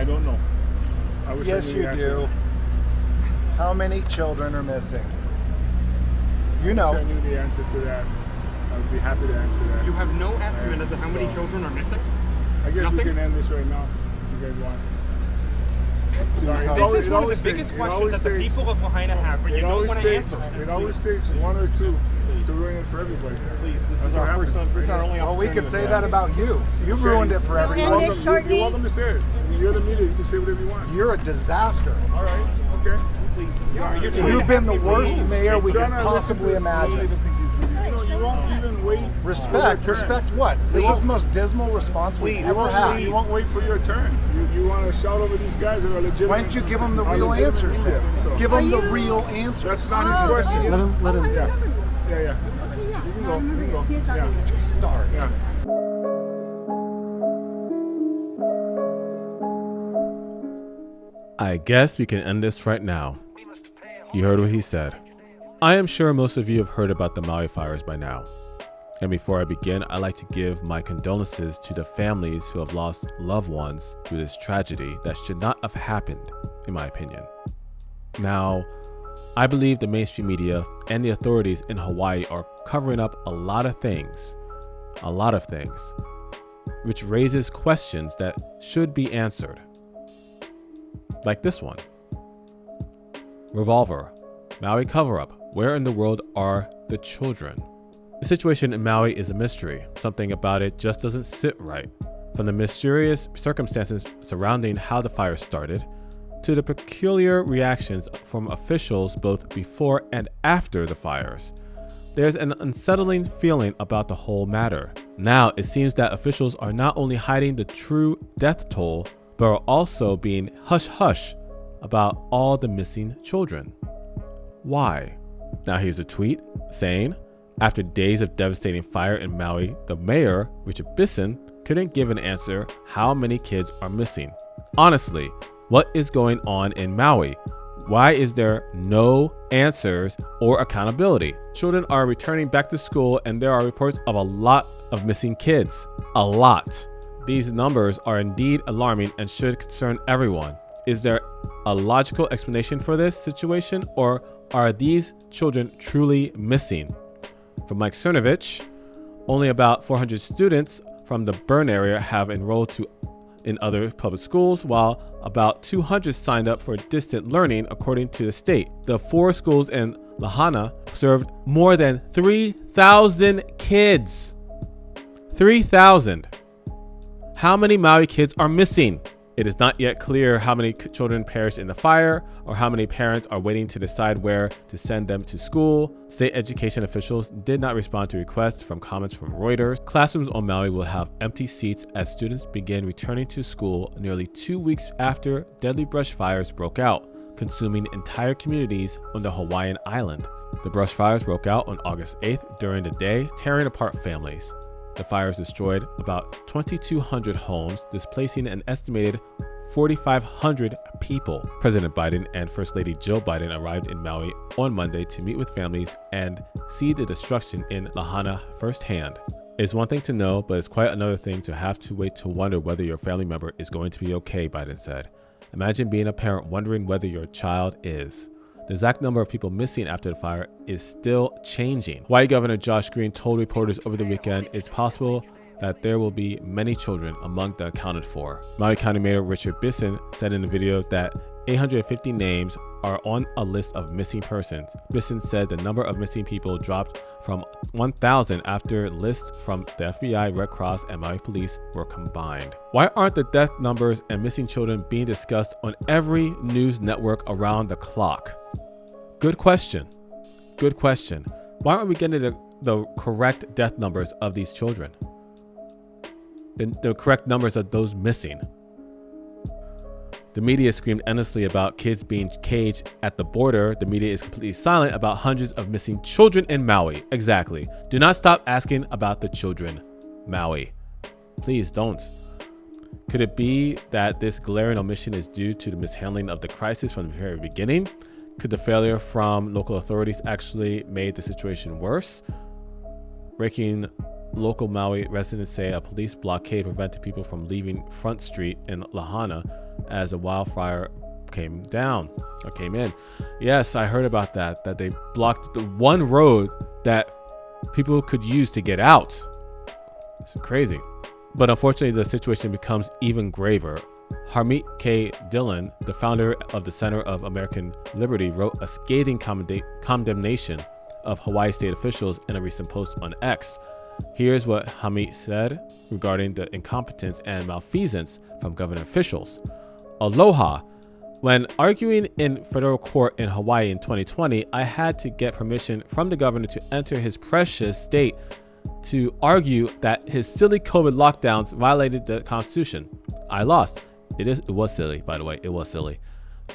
I don't know. I wish Yes, I knew you the answer. do. How many children are missing? You I know. wish I knew the answer to that. I would be happy to answer that. You have no estimate as to how many So- children are missing? I guess Nothing? we can end this right now if you guys want. Sorry, This is one of the biggest questions that the people of Lahaina have, but you don't want to answer. It always takes one or two to ruin it for everybody. Please, this That's is what our first happens. this is our only Well, we opportunity could to say do that about you. You ruined it for You're everyone. welcome, shortly- you're welcome to say it. You're the media. You can say whatever you want. You're a disaster. All right. Okay. Please. You're trying You've to been have the me worst leave. mayor we could Trying to listen possibly to- imagine. You won't even wait. Respect. for your turn. Respect what? This is the most dismal response we've You ever won't, had. you won't wait for your turn. You want to shout over these guys that are legitimate. Why don't you give them the are real legitimate answers media, then? so. Give them the Are you- real answers. That's not his question. Let him. Yeah. Yeah. Okay, You yeah. can I go. You remember can go. Here's our Yeah. picture. Yeah. I guess we can end this right now. You heard what he said. I am sure most of you have heard about the Maui Fires by now. And before I begin, I'd like to give my condolences to the families who have lost loved ones through this tragedy that should not have happened, in my opinion. Now, I believe the mainstream media and the authorities in Hawaii are covering up a lot of things, which raises questions that should be answered. Like this one. Revolver, Maui Coverup, where in the world are the children? The situation in Maui is a mystery. Something about it just doesn't sit right. From the mysterious circumstances surrounding how the fire started, to the peculiar reactions from officials both before and after the fires, there's an unsettling feeling about the whole matter. Now, it seems that officials are not only hiding the true death toll, but are also being hush-hush about all the missing children. Why? Now here's a tweet saying, after days of devastating fire in Maui, the mayor, Richard Bisson, couldn't give an answer how many kids are missing. Honestly, what is going on in Maui? Why is there no answers or accountability? Children are returning back to school and there are reports of a lot of missing kids. A lot. These numbers are indeed alarming and should concern everyone. Is there a logical explanation for this situation, or are these children truly missing? From Mike Cernovich, only about 400 students from the burn area have enrolled in other public schools, while about 200 signed up for distant learning, according to the state. The 4 schools in Lahaina served more than 3,000 kids. 3,000. How many Maui kids are missing? It is not yet clear how many children perished in the fire or how many parents are waiting to decide where to send them to school. State education officials did not respond to requests from comments from Reuters. Classrooms on Maui will have empty seats as students begin returning to school nearly 2 weeks after deadly brush fires broke out, consuming entire communities on the Hawaiian island. The brush fires broke out on August 8th during the day, tearing apart families. The fires destroyed about 2,200 homes, displacing an estimated 4,500 people. President Biden and First Lady Jill Biden arrived in Maui on Monday to meet with families and see the destruction in Lahaina firsthand. It's one thing to know, but it's quite another thing to have to wait to wonder whether your family member is going to be okay, Biden said. Imagine being a parent wondering whether your child is. The exact number of people missing after the fire is still changing. Hawaii Governor Josh Green told reporters over the weekend it's possible that there will be many children among the accounted for. Maui County Mayor Richard Bisson said in a video that 850 names are on a list of missing persons. Bisson said the number of missing people dropped from 1,000 after lists from the FBI, Red Cross, and Maui Police were combined. Why aren't the death numbers and missing children being discussed on every news network around the clock? Good question. Good question. Why aren't we getting the correct death numbers of these children? The correct numbers of those missing. The media screamed endlessly about kids being caged at the border. The media is completely silent about hundreds of missing children in Maui. Exactly. Do not stop asking about the children. Maui. Please don't. Could it be that this glaring omission is due to the mishandling of the crisis from the very beginning? Could the failure from local authorities actually made the situation worse? Breaking local Maui residents say a police blockade prevented people from leaving Front Street in Lahaina as a wildfire came in. Yes, I heard about that they blocked the one road that people could use to get out. It's crazy. But unfortunately, the situation becomes even graver. Harmeet K. Dillon, the founder of the Center of American Liberty, wrote a scathing condemnation of Hawaii state officials in a recent post on X. Here's what Harmeet said regarding the incompetence and malfeasance from government officials. Aloha. When arguing in federal court in Hawaii in 2020, I had to get permission from the governor to enter his precious state to argue that his silly COVID lockdowns violated the Constitution. I lost. It was silly, by the way. It was silly.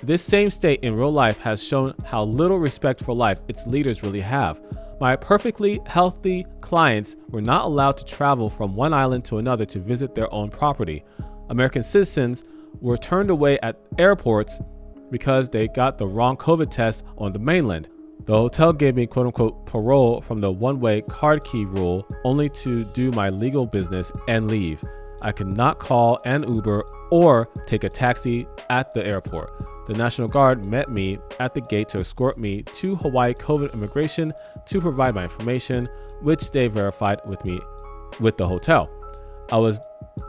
This same state in real life has shown how little respect for life its leaders really have. My perfectly healthy clients were not allowed to travel from one island to another to visit their own property. American citizens were turned away at airports because they got the wrong COVID test on the mainland. The hotel gave me quote-unquote parole from the one-way card key rule only to do my legal business and leave. I could not call an Uber or take a taxi at the airport. The National Guard met me at the gate to escort me to Hawaii COVID immigration to provide my information, which they verified with me with the hotel. I was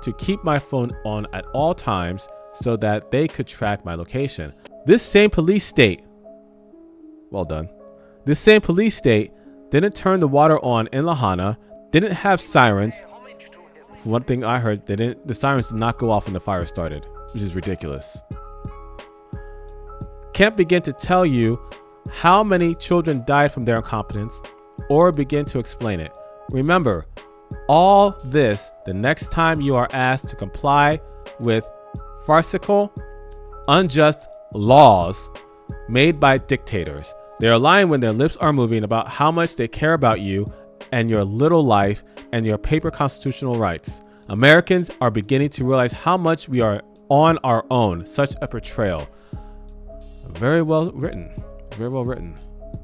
to keep my phone on at all times so that they could track my location. This same police state, well done. This same police state didn't turn the water on in Lahaina, didn't have sirens. One thing I heard, the sirens did not go off when the fire started, which is ridiculous. Can't begin to tell you how many children died from their incompetence or begin to explain it. Remember, all this the next time you are asked to comply with farcical, unjust laws made by dictators. They are lying when their lips are moving about how much they care about you and your little life and your paper constitutional rights. Americans are beginning to realize how much we are on our own. Such a portrayal. Very well written. Very well written.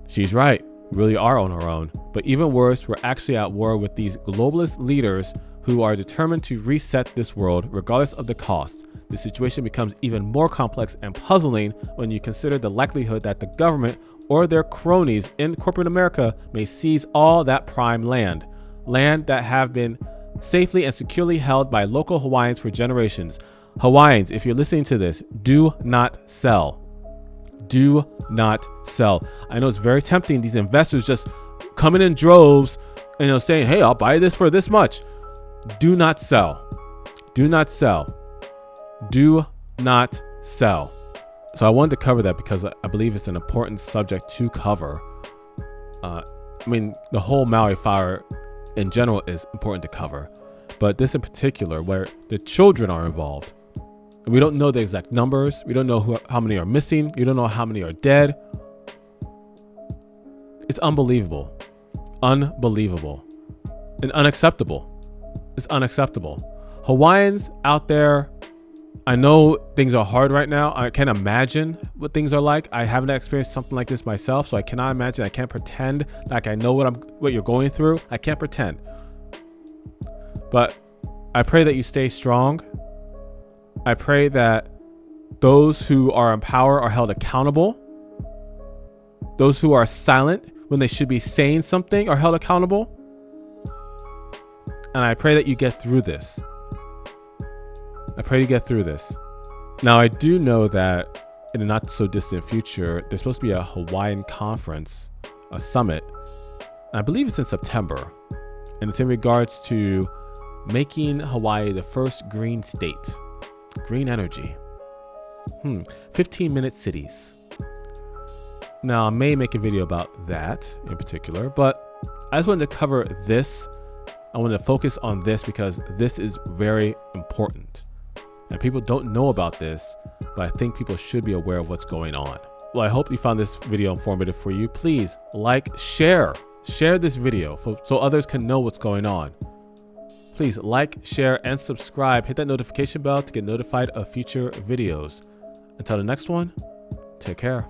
She's right. We really are on our own. But even worse, we're actually at war with these globalist leaders who are determined to reset this world regardless of the cost. The situation becomes even more complex and puzzling when you consider the likelihood that the government or their cronies in corporate America may seize all that prime land that have been safely and securely held by local Hawaiians for generations. Hawaiians, if you're listening to this, do not sell. Do not sell. I know it's very tempting. These investors just coming in droves and saying, hey, I'll buy this for this much. Do not sell. Do not sell. Do not sell. So I wanted to cover that because I believe it's an important subject to cover. The whole Maui fire in general is important to cover, but this in particular where the children are involved. We don't know the exact numbers. We don't know how many are missing. We don't know how many are dead. It's unbelievable. Unbelievable. And unacceptable. It's unacceptable. Hawaiians out there, I know things are hard right now. I can't imagine what things are like. I haven't experienced something like this myself, so I cannot imagine. I can't pretend like I know what you're going through. I can't pretend. But I pray that you stay strong. I pray that those who are in power are held accountable. Those who are silent when they should be saying something are held accountable. And I pray that you get through this. I pray you get through this. Now, I do know that in a not so distant future, there's supposed to be a Hawaiian conference, a summit. And I believe it's in September. And it's in regards to making Hawaii the first green state. Green energy. 15-minute cities. Now, I may make a video about that in particular, but I just wanted to cover this. I wanted to focus on this because this is very important. And people don't know about this, but I think people should be aware of what's going on. Well, I hope you found this video informative for you. Please like, share this video so others can know what's going on. Please like, share, and subscribe. Hit that notification bell to get notified of future videos. Until the next one, take care.